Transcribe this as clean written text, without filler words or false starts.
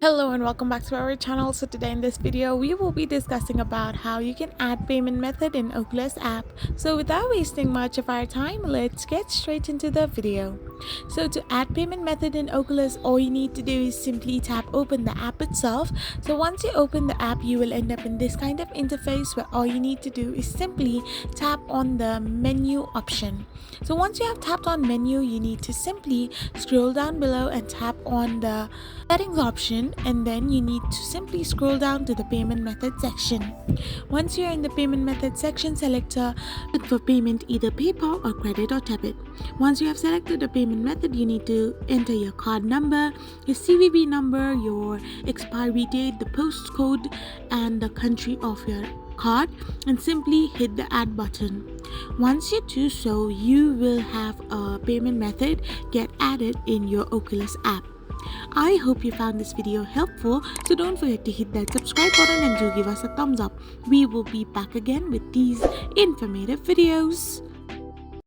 Hello and welcome back to our channel. So today in this video we will be discussing about how you can add payment method in Oculus app. So without wasting much of our time, let's get straight into the video. So to add payment method in Oculus, all you need to do is simply tap open the app itself. So once you open the app, you will end up in this kind of interface where all you need to do is simply tap on the menu option. So once you have tapped on menu, you need to simply scroll down below and tap on the settings option, and then you need to simply scroll down to the payment method section. Once you're in the payment method section, select for payment either PayPal or credit or debit. Once you have selected the payment method, you need to enter your card number, your CVV number, your expiry date, the postcode, and the country of your card, and simply hit the add button. Once you do so, you will have a payment method get added in your Oculus app. I hope you found this video helpful, so don't forget to hit that subscribe button and do give us a thumbs up. We will be back again with these informative videos.